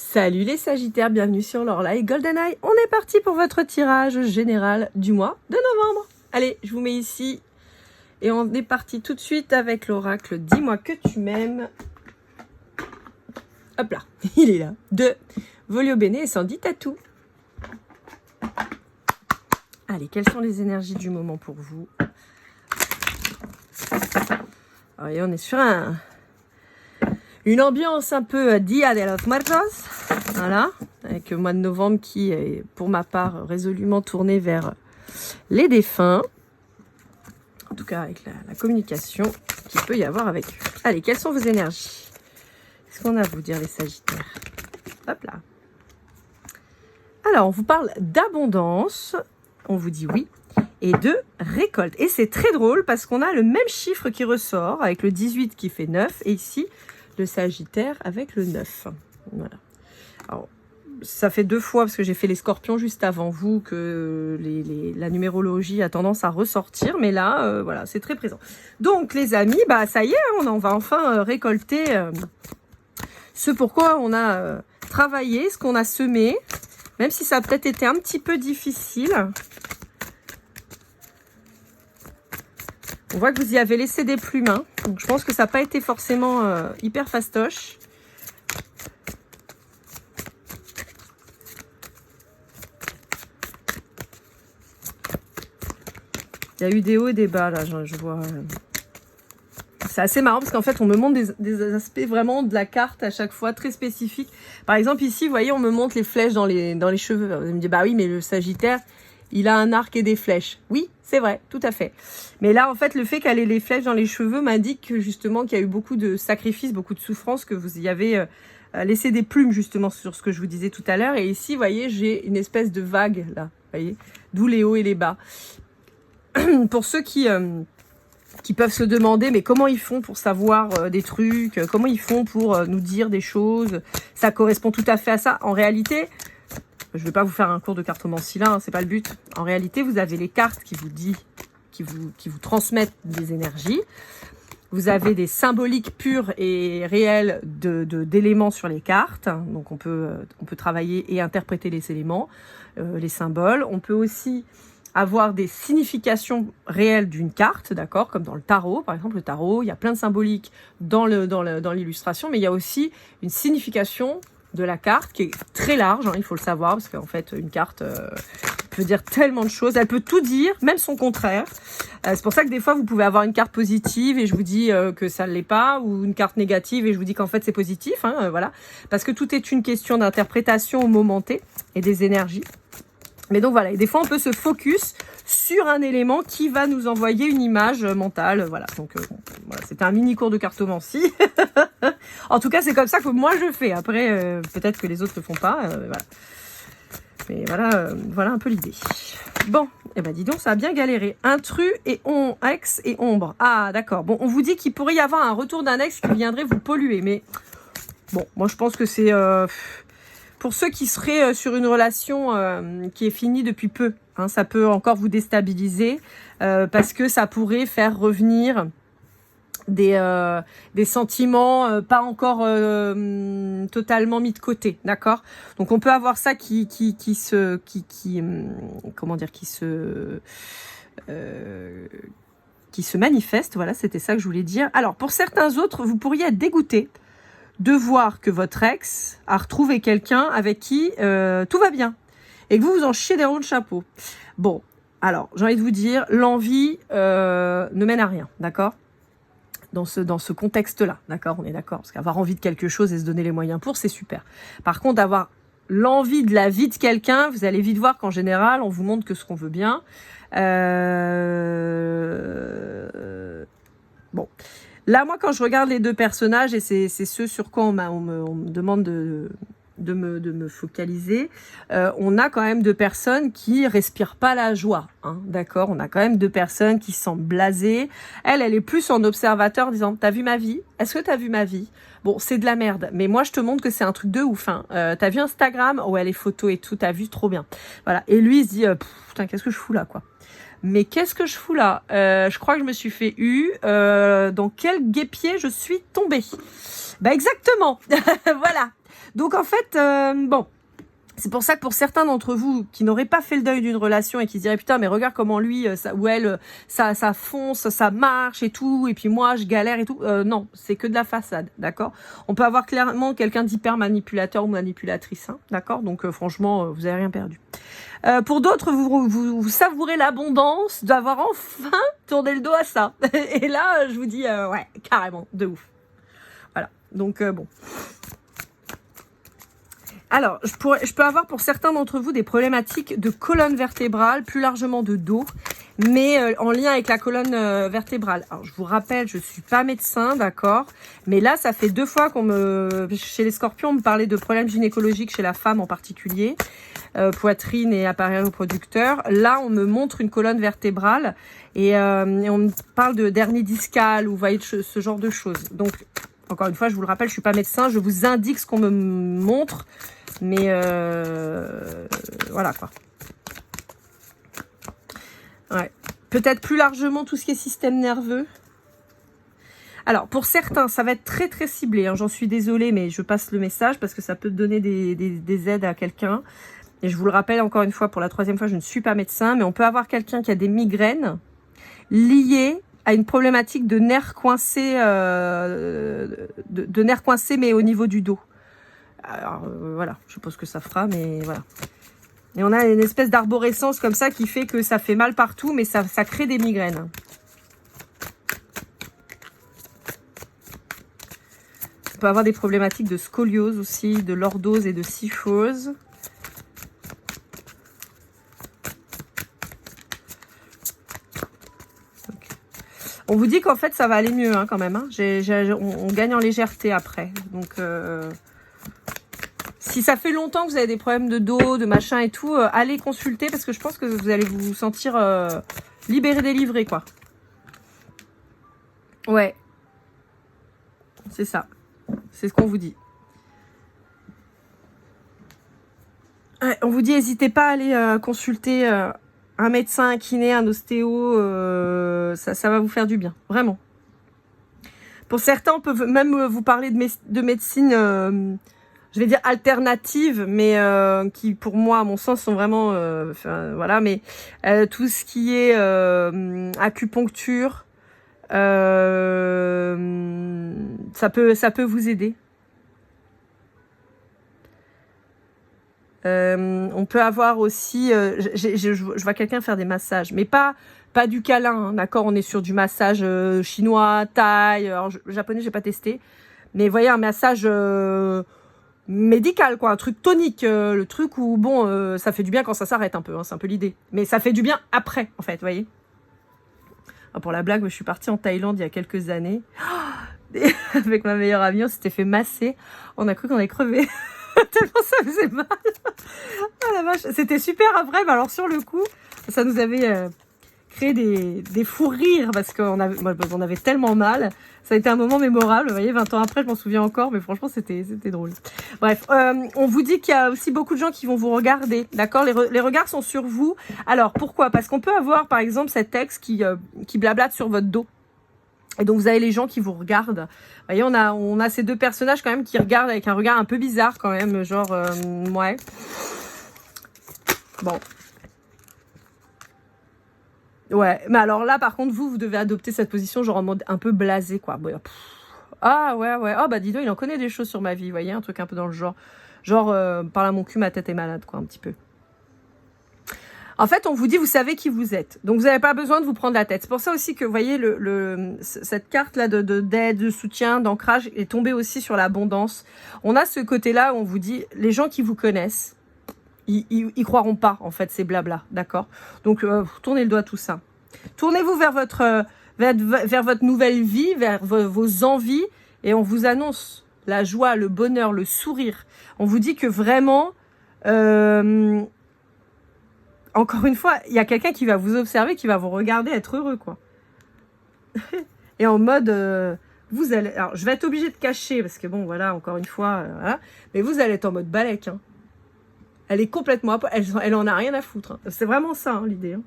Salut les Sagittaires, bienvenue sur l'Orlaï GoldenEye. On est parti pour votre tirage général du mois de novembre. Allez, je vous mets ici et on est parti tout de suite avec l'oracle. Dis-moi que tu m'aimes. Hop là, il est là. De Volio Bene et Sandy Tatou. Allez, quelles sont les énergies du moment pour vous? Alors, on est sur une ambiance un peu Dia de los Muertos, voilà, avec le mois de novembre qui est pour ma part résolument tourné vers les défunts, en tout cas avec la communication qu'il peut y avoir avec eux. Allez, quelles sont vos énergies? Qu'est-ce qu'on a à vous dire les Sagittaires? Hop là. Alors, on vous parle d'abondance, on vous dit oui, et de récolte. Et c'est très drôle parce qu'on a le même chiffre qui ressort avec le 18 qui fait 9, et ici, le Sagittaire avec le 9. Voilà. Alors, ça fait 2 fois, parce que j'ai fait les scorpions juste avant vous, que la numérologie a tendance à ressortir. Mais là, voilà, c'est très présent. Donc, les amis, bah ça y est, on va enfin récolter ce pourquoi on a travaillé, ce qu'on a semé. Même si ça a peut-être été un petit peu difficile. On voit que vous y avez laissé des plumes. Hein. Donc, je pense que ça n'a pas été forcément hyper fastoche. Il y a eu des hauts et des bas, là, je vois. C'est assez marrant parce qu'en fait, on me montre des aspects vraiment de la carte à chaque fois, très spécifiques. Par exemple, ici, vous voyez, on me montre les flèches dans les cheveux. Vous me dites, bah oui, mais le Sagittaire, il a un arc et des flèches. Oui, c'est vrai, tout à fait. Mais là, en fait, le fait qu'elle ait les flèches dans les cheveux m'indique que, justement qu'il y a eu beaucoup de sacrifices, beaucoup de souffrances, que vous y avez laissé des plumes, justement, sur ce que je vous disais tout à l'heure. Et ici, vous voyez, j'ai une espèce de vague, là, vous voyez, d'où les hauts et les bas. Pour ceux qui peuvent se demander, mais comment ils font pour savoir des trucs, comment ils font pour nous dire des choses, ça correspond tout à fait à ça. En réalité, je ne vais pas vous faire un cours de cartomancie là, hein, c'est pas le but. En réalité, vous avez les cartes qui vous transmettent des énergies. Vous avez des symboliques pures et réelles d'éléments sur les cartes. Donc on peut travailler et interpréter les éléments, les symboles. On peut aussi avoir des significations réelles d'une carte, d'accord, comme dans le tarot. Par exemple, le tarot, il y a plein de symboliques dans l'illustration, mais il y a aussi une signification de la carte qui est très large, hein, il faut le savoir, parce qu'en fait, une carte peut dire tellement de choses. Elle peut tout dire, même son contraire. C'est pour ça que des fois, vous pouvez avoir une carte positive et je vous dis que ça ne l'est pas, ou une carte négative et je vous dis qu'en fait, c'est positif. Hein, voilà. Parce que tout est une question d'interprétation au moment T et des énergies. Mais donc voilà, et des fois on peut se focus sur un élément qui va nous envoyer une image mentale, voilà. Donc voilà, c'était un mini cours de cartomancie. En tout cas, c'est comme ça que moi je fais. Après, peut-être que les autres le font pas, voilà. Mais voilà, voilà un peu l'idée. Bon, et ben dis donc, ça a bien galéré. Intrus et ex et ombre. Ah d'accord. Bon, on vous dit qu'il pourrait y avoir un retour d'un ex qui viendrait vous polluer, mais bon, moi je pense que c'est pour ceux qui seraient sur une relation qui est finie depuis peu, hein, ça peut encore vous déstabiliser parce que ça pourrait faire revenir des sentiments pas encore totalement mis de côté, d'accord? Donc on peut avoir ça qui se manifeste, voilà, c'était ça que je voulais dire. Alors pour certains autres, vous pourriez être dégoûté de voir que votre ex a retrouvé quelqu'un avec qui tout va bien et que vous en chiez des ronds de chapeau. Bon, alors, j'ai envie de vous dire, l'envie ne mène à rien, d'accord? Dans ce contexte-là, d'accord? On est d'accord, parce qu'avoir envie de quelque chose et se donner les moyens pour, c'est super. Par contre, d'avoir l'envie de la vie de quelqu'un, vous allez vite voir qu'en général, on vous montre que ce qu'on veut bien. Bon. Là, moi, quand je regarde les deux personnages, et c'est ce sur quoi on me demande de me focaliser, on a quand même deux personnes qui respirent pas la joie, hein, d'accord? On a quand même deux personnes qui sont blasées. Elle est plus en observateur, disant, t'as vu ma vie? Est-ce que t'as vu ma vie? Bon, c'est de la merde, mais moi, je te montre que c'est un truc de ouf, hein. T'as vu Instagram? Ouais, les photos et tout, t'as vu, trop bien. Voilà. Et lui, il se dit, putain, qu'est-ce que je fous là, quoi? Mais qu'est-ce que je fous là? Je crois que je me suis fait dans quel guêpier je suis tombée? Bah exactement. Voilà. Donc en fait, bon, c'est pour ça que pour certains d'entre vous qui n'auraient pas fait le deuil d'une relation et qui se diraient putain mais regarde comment lui ça, ou elle ça fonce, ça marche et tout, et puis moi je galère et tout, non, c'est que de la façade, d'accord. On peut avoir clairement quelqu'un d'hyper manipulateur ou manipulatrice, hein, d'accord. Donc franchement vous avez rien perdu. Pour d'autres vous savourez l'abondance d'avoir enfin tourné le dos à ça. Et là je vous dis ouais, carrément de ouf. Voilà, donc bon. Alors, je peux avoir pour certains d'entre vous des problématiques de colonne vertébrale, plus largement de dos, mais en lien avec la colonne vertébrale. Alors, je vous rappelle, je suis pas médecin, d'accord, mais là, ça fait 2 fois chez les scorpions, on me parlait de problèmes gynécologiques chez la femme en particulier, poitrine et appareil reproducteur. Là, on me montre une colonne vertébrale et on me parle de d'hernie discale ou vous voyez ce genre de choses. Donc, encore une fois, je vous le rappelle, je suis pas médecin, je vous indique ce qu'on me montre. Mais voilà quoi. Ouais. Peut-être plus largement tout ce qui est système nerveux. Alors pour certains, ça va être très très ciblé. Hein. J'en suis désolée, mais je passe le message parce que ça peut donner des aides à quelqu'un. Et je vous le rappelle encore une fois, pour la 3e fois, je ne suis pas médecin, mais on peut avoir quelqu'un qui a des migraines liées à une problématique de nerfs coincés, de nerfs coincés, mais au niveau du dos. Alors voilà, je suppose que ça fera, mais voilà. Et on a une espèce d'arborescence comme ça qui fait que ça fait mal partout, mais ça crée des migraines. On peut avoir des problématiques de scoliose aussi, de lordose et de syphose. Okay. On vous dit qu'en fait ça va aller mieux hein, quand même. Hein. On gagne en légèreté après. Donc si ça fait longtemps que vous avez des problèmes de dos, de machin et tout, allez consulter parce que je pense que vous allez vous sentir libéré, délivré, quoi. Ouais. C'est ça. C'est ce qu'on vous dit. Ouais, on vous dit, n'hésitez pas à aller consulter un médecin, un kiné, un ostéo. Ça va vous faire du bien. Vraiment. Pour certains, on peut même vous parler de médecine... je vais dire alternative, mais qui pour moi, à mon sens, sont vraiment, voilà, mais tout ce qui est acupuncture, ça peut vous aider. On peut avoir aussi, je vois quelqu'un faire des massages, mais pas du câlin, hein, d'accord. On est sur du massage chinois, thaï, alors japonais, j'ai pas testé, mais vous voyez un massage médical quoi, un truc tonique, le truc où bon ça fait du bien quand ça s'arrête un peu, hein, c'est un peu l'idée, mais ça fait du bien après en fait, vous voyez. Alors, pour la blague, je suis partie en Thaïlande il y a quelques années avec ma meilleure amie, on s'était fait masser, on a cru qu'on allait crever tellement ça faisait mal. Ah la vache, c'était super après, mais alors sur le coup ça nous avait créé des fous rires parce qu'on avait tellement mal. Ça a été un moment mémorable, vous voyez, 20 ans après, je m'en souviens encore, mais franchement, c'était drôle. Bref, on vous dit qu'il y a aussi beaucoup de gens qui vont vous regarder, d'accord. Les regards sont sur vous. Alors, pourquoi? Parce qu'on peut avoir, par exemple, cet ex qui blablate sur votre dos. Et donc, vous avez les gens qui vous regardent. Vous voyez, on a ces 2 personnages quand même qui regardent avec un regard un peu bizarre quand même, genre, ouais. Bon. Ouais, mais alors là, par contre, vous devez adopter cette position genre en mode un peu blasé, quoi. Bon, ah ouais, oh bah dis donc, il en connaît des choses sur ma vie, vous voyez, un truc un peu dans le genre. Genre, par là mon cul, ma tête est malade, quoi, un petit peu. En fait, on vous dit, vous savez qui vous êtes. Donc, vous n'avez pas besoin de vous prendre la tête. C'est pour ça aussi que, vous voyez, cette carte-là d'aide, de soutien, d'ancrage est tombée aussi sur l'abondance. On a ce côté-là où on vous dit, les gens qui vous connaissent, ils croiront pas, en fait, ces blabla, d'accord? Donc, tournez le doigt à tout ça. Tournez-vous vers votre nouvelle vie, vers vos envies, et on vous annonce la joie, le bonheur, le sourire. On vous dit que vraiment, encore une fois, il y a quelqu'un qui va vous observer, qui va vous regarder être heureux, quoi. Et en mode... vous allez... Alors, je vais être obligée de cacher, parce que bon, voilà, encore une fois, voilà. Mais vous allez être en mode balèque, hein. Elle est complètement... Elle en a rien à foutre. Hein. C'est vraiment ça, hein, l'idée. Hein.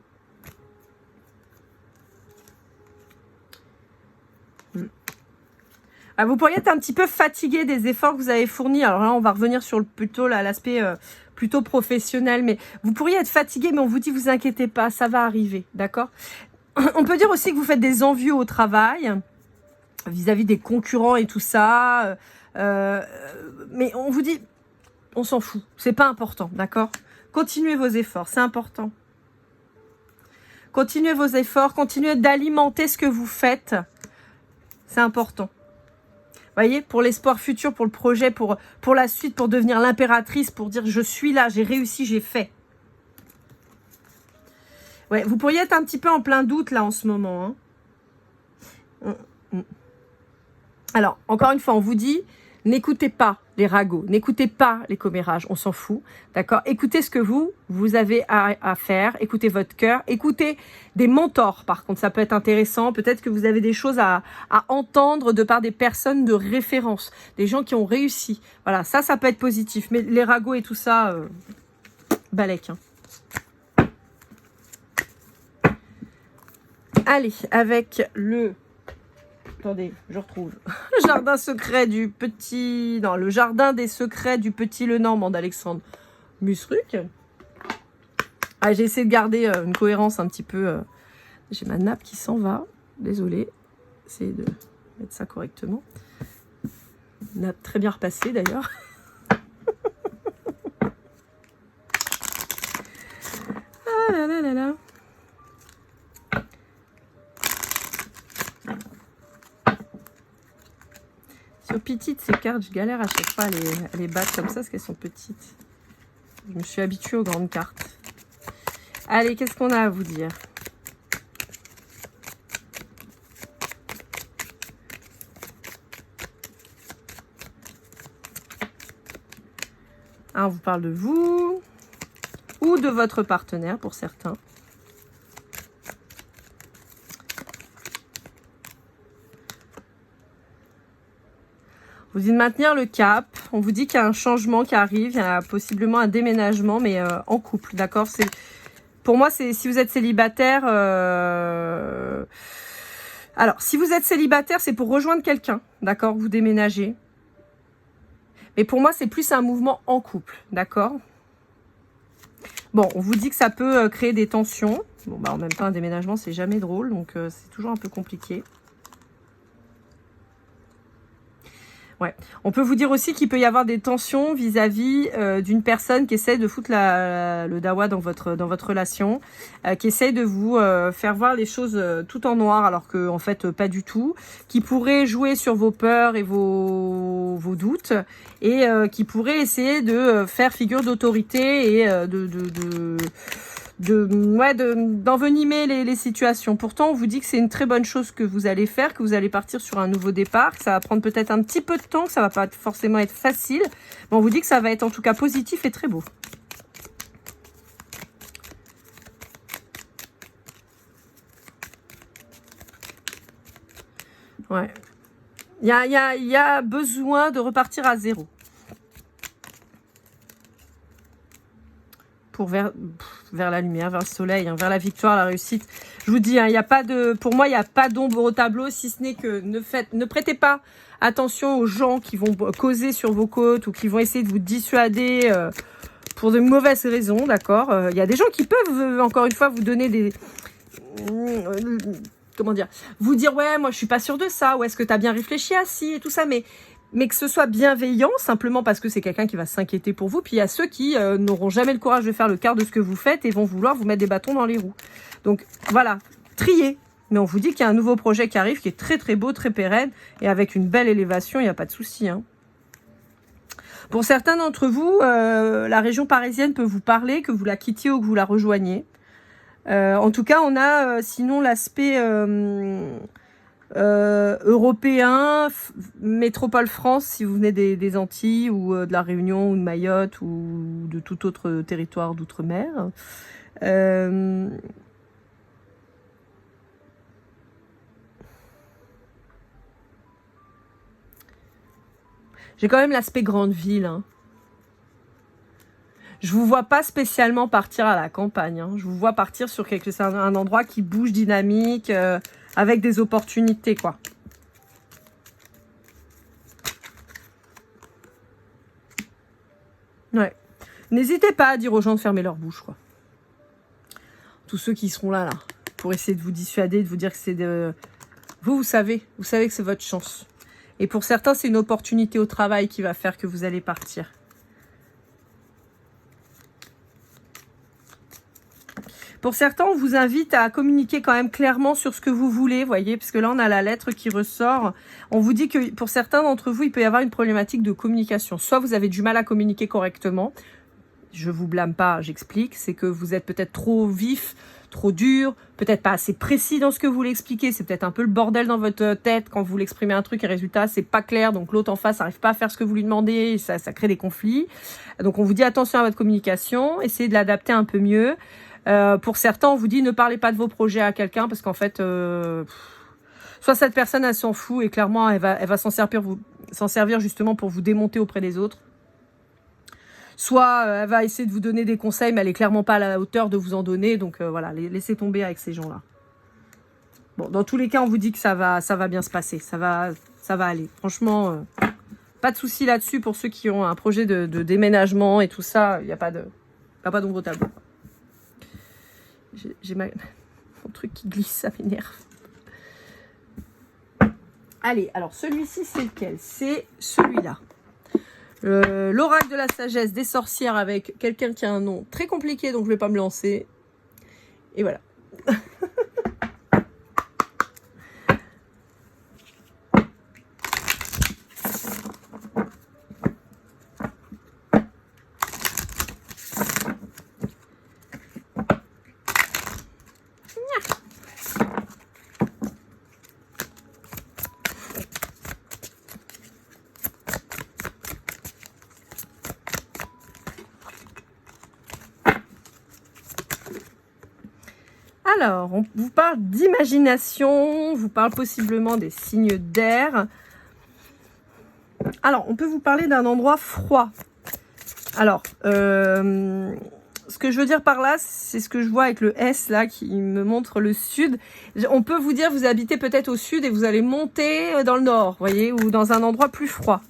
Ah, vous pourriez être un petit peu fatigué des efforts que vous avez fournis. Alors là, on va revenir sur plutôt l'aspect plutôt professionnel. Mais vous pourriez être fatigué, mais on vous dit, vous inquiétez pas, ça va arriver. D'accord? On peut dire aussi que vous faites des envieux au travail, vis-à-vis des concurrents et tout ça. Mais on vous dit, on s'en fout. C'est pas important. D'accord? Continuez vos efforts, c'est important. Continuez vos efforts, continuez d'alimenter ce que vous faites. C'est important. Voyez, pour l'espoir futur, pour le projet, pour la suite, pour devenir l'impératrice, pour dire je suis là, j'ai réussi, j'ai fait. Ouais, vous pourriez être un petit peu en plein doute là en ce moment. Hein. Alors, encore une fois, on vous dit, n'écoutez pas les ragots, n'écoutez pas les commérages, on s'en fout, d'accord? Écoutez ce que vous avez à faire, écoutez votre cœur, écoutez des mentors, par contre, ça peut être intéressant, peut-être que vous avez des choses à entendre de par des personnes de référence, des gens qui ont réussi, voilà, ça peut être positif, mais les ragots et tout ça, balèque, hein. Allez, avec le... Attendez, je retrouve. Le jardin secret du petit... Non, le jardin des secrets du petit Lenormand d'Alexandre Musruc. Ah, j'ai essayé de garder une cohérence un petit peu. J'ai ma nappe qui s'en va. Désolée. Essayez de mettre ça correctement. Nappe très bien repassée d'ailleurs. Ah là là là là. Sur petites, ces cartes, je galère à chaque fois à les battre comme ça parce qu'elles sont petites. Je me suis habituée aux grandes cartes. Allez, qu'est-ce qu'on a à vous dire? On vous parle de vous ou de votre partenaire pour certains. On vous dit de maintenir le cap. On vous dit qu'il y a un changement qui arrive. Il y a possiblement un déménagement, mais en couple. D'accord? Pour moi, c'est si vous êtes célibataire. Alors, si vous êtes célibataire, c'est pour rejoindre quelqu'un. D'accord? Vous déménagez. Mais pour moi, c'est plus un mouvement en couple. D'accord? Bon, on vous dit que ça peut créer des tensions. Bon, bah, en même temps, un déménagement, c'est jamais drôle. Donc, c'est toujours un peu compliqué. Ouais. On peut vous dire aussi qu'il peut y avoir des tensions vis-à-vis d'une personne qui essaie de foutre le dawa dans votre relation, qui essaie de vous faire voir les choses tout en noir alors que en fait pas du tout, qui pourrait jouer sur vos peurs et vos doutes et qui pourrait essayer de faire figure d'autorité et d'envenimer les situations. Pourtant, on vous dit que c'est une très bonne chose que vous allez faire, que vous allez partir sur un nouveau départ, que ça va prendre peut-être un petit peu de temps, que ça va pas forcément être facile, mais on vous dit que ça va être en tout cas positif et très beau. Ouais. Il y a besoin de repartir à zéro. Pour vers la lumière, vers le soleil, hein, vers la victoire, la réussite. Je vous dis, hein, pour moi, il n'y a pas d'ombre au tableau, si ce n'est que ne prêtez pas attention aux gens qui vont causer sur vos côtes ou qui vont essayer de vous dissuader pour de mauvaises raisons, d'accord? Il y a des gens qui peuvent, encore une fois, vous donner des... comment dire? Vous dire, ouais, moi, je suis pas sûre de ça, ou est-ce que tu as bien réfléchi à ci et tout ça, mais que ce soit bienveillant, simplement parce que c'est quelqu'un qui va s'inquiéter pour vous. Puis il y a ceux qui n'auront jamais le courage de faire le quart de ce que vous faites et vont vouloir vous mettre des bâtons dans les roues. Donc voilà, triez. Mais on vous dit qu'il y a un nouveau projet qui arrive, qui est très très beau, très pérenne, et avec une belle élévation, il n'y a pas de souci. Hein. Pour certains d'entre vous, la région parisienne peut vous parler, que vous la quittiez ou que vous la rejoigniez. En tout cas, on a sinon l'aspect... européen, métropole France, si vous venez des Antilles ou de la Réunion ou de Mayotte ou de tout autre territoire d'outre-mer. J'ai quand même l'aspect grande ville. Hein. Je vous vois pas spécialement partir à la campagne. Hein. Je vous vois partir sur un endroit qui bouge, dynamique, avec des opportunités, quoi. Ouais. N'hésitez pas à dire aux gens de fermer leur bouche, quoi. Tous ceux qui seront là, pour essayer de vous dissuader, de vous dire que c'est de... Vous savez que c'est votre chance. Et pour certains, c'est une opportunité au travail qui va faire que vous allez partir. Pour certains, on vous invite à communiquer quand même clairement sur ce que vous voulez, voyez, parce que là, on a la lettre qui ressort. On vous dit que pour certains d'entre vous, il peut y avoir une problématique de communication. Soit vous avez du mal à communiquer correctement, je vous blâme pas, j'explique, c'est que vous êtes peut-être trop vif, trop dur, peut-être pas assez précis dans ce que vous voulez expliquer, c'est peut-être un peu le bordel dans votre tête quand vous l'exprimez un truc et résultat, c'est pas clair, donc l'autre en face n'arrive pas à faire ce que vous lui demandez, et ça crée des conflits. Donc on vous dit attention à votre communication, essayez de l'adapter un peu mieux. Pour certains, on vous dit ne parlez pas de vos projets à quelqu'un parce qu'en fait, soit cette personne, elle s'en fout et clairement, elle va s'en servir justement pour vous démonter auprès des autres. Soit elle va essayer de vous donner des conseils, mais elle est clairement pas à la hauteur de vous en donner. Donc voilà, laissez tomber avec ces gens-là. Bon, dans tous les cas, on vous dit que ça va bien se passer. Ça va aller. Franchement, pas de souci là-dessus pour ceux qui ont un projet de déménagement et tout ça. Il n'y a pas d'ombre au tableau. J'ai mon truc qui glisse, ça m'énerve. Allez, alors celui-ci, c'est lequel? C'est celui-là. L'oracle de la sagesse des sorcières avec quelqu'un qui a un nom très compliqué, donc je ne vais pas me lancer. Et voilà. Alors, on vous parle d'imagination, on vous parle possiblement des signes d'air. Alors, on peut vous parler d'un endroit froid. Alors, ce que je veux dire par là, c'est ce que je vois avec le S là qui me montre le sud. On peut vous dire, vous habitez peut-être au sud et vous allez monter dans le nord, voyez, ou dans un endroit plus froid.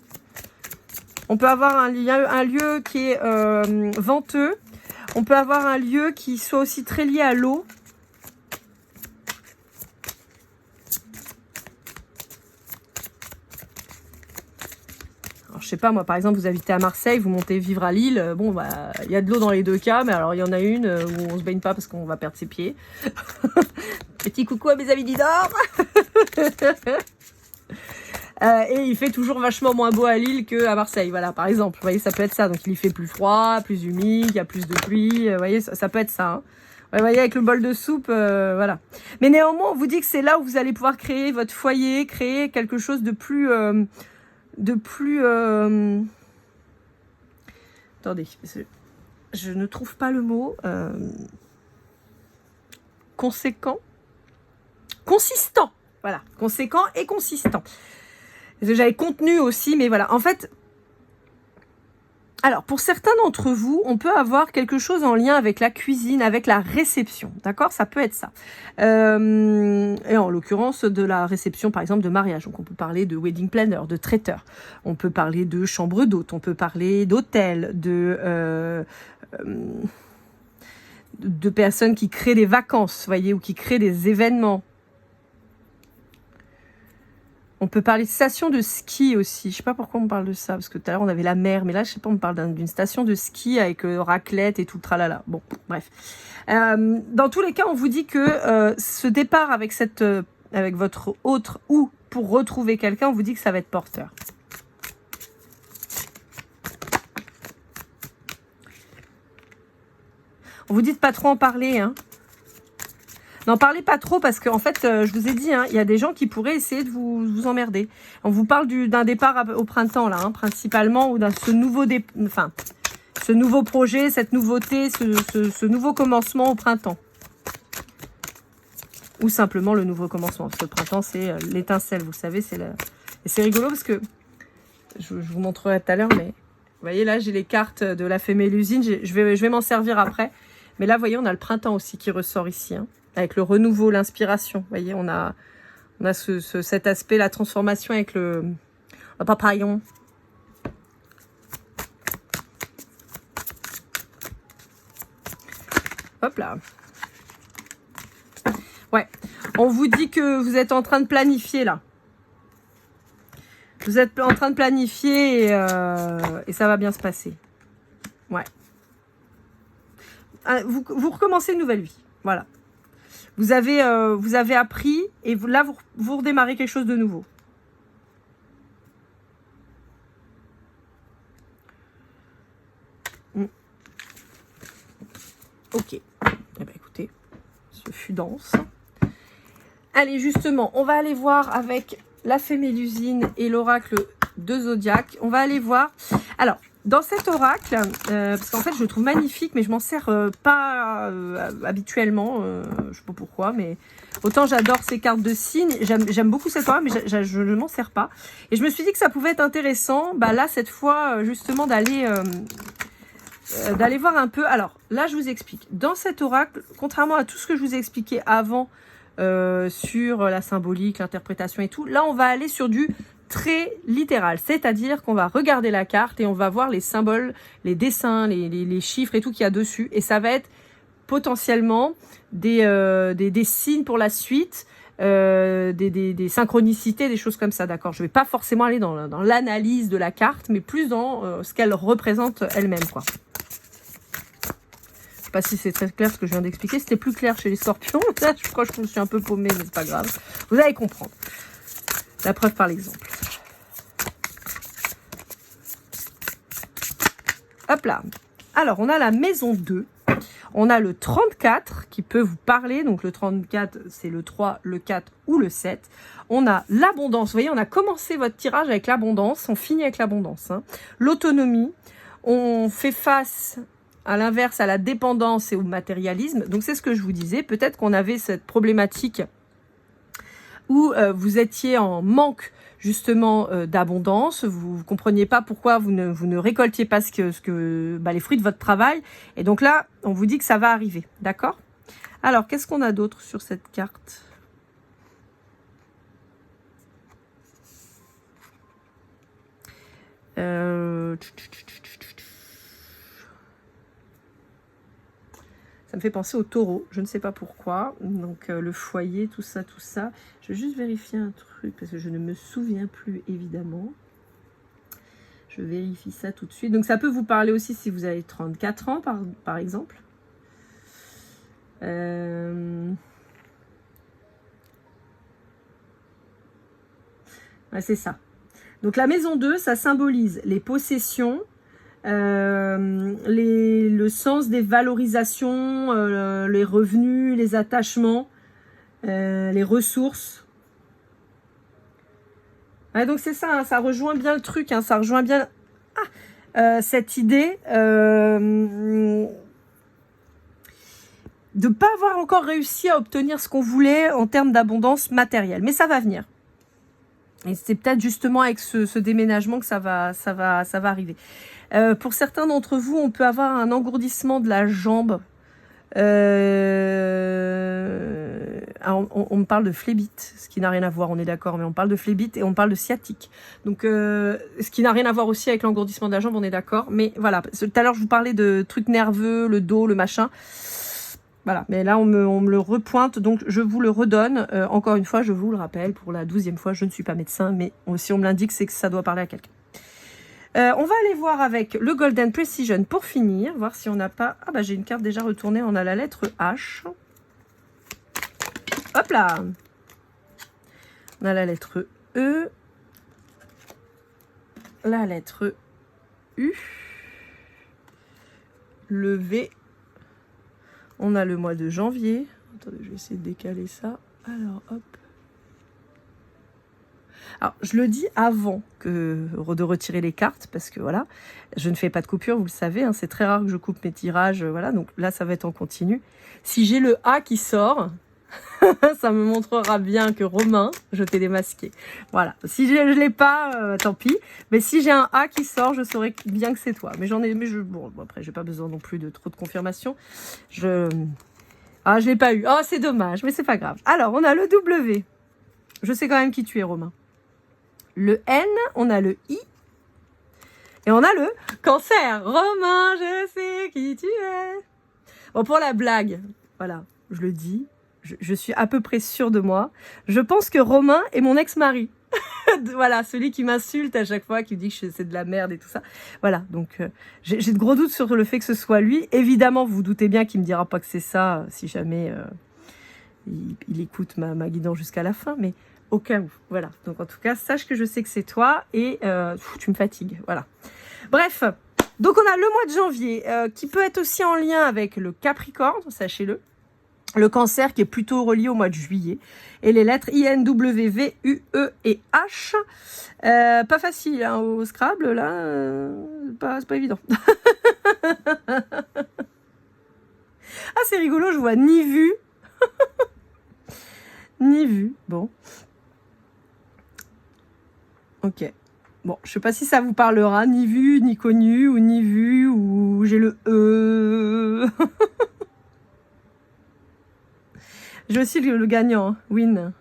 On peut avoir un lieu qui est venteux. On peut avoir un lieu qui soit aussi très lié à l'eau. Je sais pas, moi, par exemple, vous habitez à Marseille, vous montez vivre à Lille. Bon, bah, il y a de l'eau dans les deux cas, mais alors, il y en a une où on se baigne pas parce qu'on va perdre ses pieds. Petit coucou à mes amis d'Idor. Et il fait toujours vachement moins beau à Lille qu'à Marseille, voilà, par exemple. Vous voyez, ça peut être ça. Donc, il y fait plus froid, plus humide, il y a plus de pluie. Vous voyez, ça peut être ça. Hein. Ouais, vous voyez, avec le bol de soupe, voilà. Mais néanmoins, on vous dit que c'est là où vous allez pouvoir créer votre foyer, créer quelque chose de plus... Attendez, je ne trouve pas le mot. Conséquent. Consistant. Voilà, conséquent et consistant. J'avais contenu aussi, mais voilà. En fait, alors pour certains d'entre vous, on peut avoir quelque chose en lien avec la cuisine, avec la réception. D'accord? Ça peut être ça. Et en l'occurrence, de la réception, par exemple, de mariage. Donc on peut parler de wedding planner, de traiteur. On peut parler de chambre d'hôte. On peut parler d'hôtel, de personnes qui créent des vacances, voyez, ou qui créent des événements. On peut parler de station de ski aussi. Je sais pas pourquoi on parle de ça, parce que tout à l'heure on avait la mer, mais là je sais pas, on parle d'une station de ski avec raclette et tout le tralala. Bon, bref. Dans tous les cas, on vous dit que ce départ avec avec votre autre ou pour retrouver quelqu'un, on vous dit que ça va être porteur. On vous dit de pas trop en parler, hein. N'en parlez pas trop parce qu'en fait, je vous ai dit, hein, il y a des gens qui pourraient essayer de vous emmerder. On vous parle d'un départ au printemps, là, hein, principalement, ou ce nouveau projet, cette nouveauté, ce nouveau commencement au printemps. Ou simplement le nouveau commencement. Parce que le printemps, c'est l'étincelle, vous savez. Et c'est rigolo parce que, je vous montrerai tout à l'heure, mais vous voyez, là, j'ai les cartes de la Fée Mélusine. Je vais m'en servir après. Mais là, vous voyez, on a le printemps aussi qui ressort ici, hein. Avec le renouveau, l'inspiration. Vous voyez, on a cet aspect, la transformation avec le papillon. Hop là. Ouais, on vous dit que vous êtes en train de planifier là. Vous êtes en train de planifier et ça va bien se passer. Ouais. Vous recommencez une nouvelle vie. Voilà. Vous avez appris et là, vous redémarrez quelque chose de nouveau. Ok. Eh bien, écoutez, ce fut dense. Allez, justement, on va aller voir avec la fée Mélusine et l'oracle de Zodiac. On va aller voir. Alors, dans cet oracle, parce qu'en fait, je le trouve magnifique, mais je m'en sers pas habituellement. Je sais pas pourquoi, mais autant j'adore ces cartes de signes. J'aime beaucoup cet oracle, mais je ne m'en sers pas. Et je me suis dit que ça pouvait être intéressant, bah là, cette fois, justement, d'aller voir un peu. Alors, là, je vous explique. Dans cet oracle, contrairement à tout ce que je vous ai expliqué avant, sur la symbolique, l'interprétation et tout, là, on va aller sur du très littéral, c'est-à-dire qu'on va regarder la carte et on va voir les symboles, les dessins, les chiffres et tout qu'il y a dessus, et ça va être potentiellement des signes pour la suite, des synchronicités, des choses comme ça, d'accord. Je vais pas forcément aller dans l'analyse de la carte, mais plus dans ce qu'elle représente elle-même, quoi. Je sais pas si c'est très clair ce que je viens d'expliquer. C'était plus clair chez les scorpions. Là, je crois que je me suis un peu paumée, mais c'est pas grave. Vous allez comprendre. La preuve par l'exemple. Hop là. Alors, on a la maison 2. On a le 34 qui peut vous parler. Donc, le 34, c'est le 3, le 4 ou le 7. On a l'abondance. Vous voyez, on a commencé votre tirage avec l'abondance. On finit avec l'abondance. Hein. L'autonomie. On fait face, à l'inverse, à la dépendance et au matérialisme. Donc, c'est ce que je vous disais. Peut-être qu'on avait cette problématique où vous étiez en manque justement d'abondance, vous ne compreniez pas pourquoi vous ne récoltiez pas les fruits de votre travail. Et donc là, on vous dit que ça va arriver, d'accord? Alors, qu'est-ce qu'on a d'autre sur cette carte? Ça me fait penser au taureau, je ne sais pas pourquoi. Donc le foyer, tout ça, tout ça. Je vais juste vérifier un truc parce que je ne me souviens plus évidemment. Je vérifie ça tout de suite. Donc ça peut vous parler aussi si vous avez 34 ans par exemple. Ouais, c'est ça. Donc la maison 2, ça symbolise les possessions, le sens des valorisations, les revenus, les attachements, les ressources. Ouais, donc c'est ça, hein, ça rejoint bien le truc, hein, ça rejoint bien cette idée de ne pas avoir encore réussi à obtenir ce qu'on voulait en termes d'abondance matérielle. Mais ça va venir. Et c'est peut-être justement avec ce déménagement que ça va arriver. Pour certains d'entre vous, on peut avoir un engourdissement de la jambe. On me parle de phlébite, ce qui n'a rien à voir, on est d'accord, mais on parle de phlébite et on parle de sciatique. Donc, ce qui n'a rien à voir aussi avec l'engourdissement de la jambe, on est d'accord. Mais voilà, tout à l'heure, je vous parlais de trucs nerveux, le dos, le machin. Voilà, mais là, on me le repointe, donc je vous le redonne. Encore une fois, je vous le rappelle, pour la 12e fois, je ne suis pas médecin, mais si on me l'indique, c'est que ça doit parler à quelqu'un. On va aller voir avec le Golden Precision pour finir, voir si on n'a pas... Ah bah j'ai une carte déjà retournée, on a la lettre H. Hop là! On a la lettre E, la lettre U, le V. On a le mois de janvier. Attendez, je vais essayer de décaler ça. Alors, hop. Alors, je le dis avant de retirer les cartes, parce que voilà, je ne fais pas de coupure, vous le savez, hein, c'est très rare que je coupe mes tirages, voilà, donc là, ça va être en continu. Si j'ai le A qui sort, ça me montrera bien que Romain, je t'ai démasqué. Voilà, si je ne l'ai pas, tant pis, mais si j'ai un A qui sort, je saurai bien que c'est toi. Mais bon, après, j'ai pas besoin non plus de trop de confirmation. Ah, je l'ai pas eu. Oh, c'est dommage, mais c'est pas grave. Alors, on a le W. Je sais quand même qui tu es, Romain. Le N, on a le I. Et on a le Cancer. Romain, je sais qui tu es. Bon, pour la blague, voilà, je le dis, je suis à peu près sûre de moi. Je pense que Romain est mon ex-mari. Voilà, celui qui m'insulte à chaque fois, qui me dit que c'est de la merde et tout ça. Voilà, donc j'ai de gros doutes sur le fait que ce soit lui. Évidemment, vous vous doutez bien qu'il me dira pas que c'est ça, si jamais il écoute ma guidance jusqu'à la fin, mais au cas où, voilà. Donc en tout cas, sache que je sais que c'est toi et tu me fatigues, voilà. Bref, donc on a le mois de janvier qui peut être aussi en lien avec le Capricorne, sachez-le. Le Cancer qui est plutôt relié au mois de juillet. Et les lettres I, N, W, V, U, E et H. Pas facile hein, au Scrabble, là. C'est pas évident. Ah, c'est rigolo, je vois ni vu. Ni vu. Bon. Ok. Bon, je sais pas si ça vous parlera. Ni vu, ni connu, ou ni vu, ou j'ai le E. J'ai aussi le gagnant, hein. Win.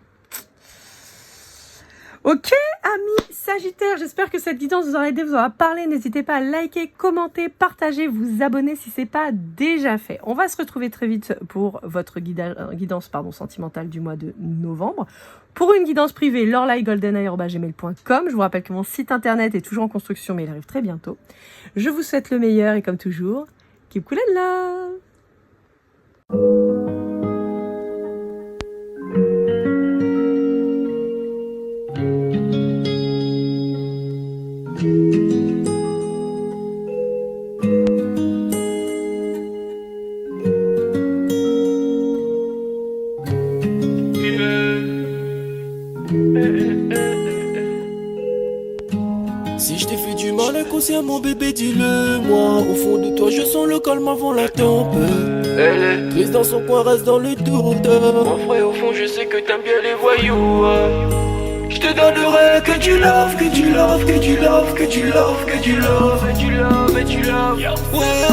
Ok, amis Sagittaires, j'espère que cette guidance vous aura aidé, vous aura parlé. N'hésitez pas à liker, commenter, partager, vous abonner si ce n'est pas déjà fait. On va se retrouver très vite pour votre guidance sentimentale du mois de novembre. Pour une guidance privée, lorlaigoldeneye@gmail.com. Je vous rappelle que mon site internet est toujours en construction, mais il arrive très bientôt. Je vous souhaite le meilleur et comme toujours, keep cool and love. Si je t'ai fait du mal inconsciemment bébé dis-le moi. Au fond de toi je sens le calme avant la tempête. Elle est triste dans son coin, reste dans le doute. Mon frère au fond je sais que t'aimes bien les voyous. Je te donnerai que du love, que du love, que du love, que du love, que du love, et du love, et du love. Ouais,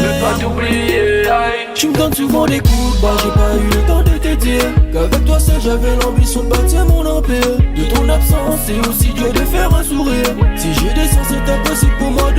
veux pas t'oublier. Tu me donnes souvent des coups de barre, j'ai pas eu le temps de te dire qu'avec toi seul j'avais l'ambition de bâtir mon empire. De ton absence c'est aussi dur de faire un sourire. Si je descends c'est impossible pour moi de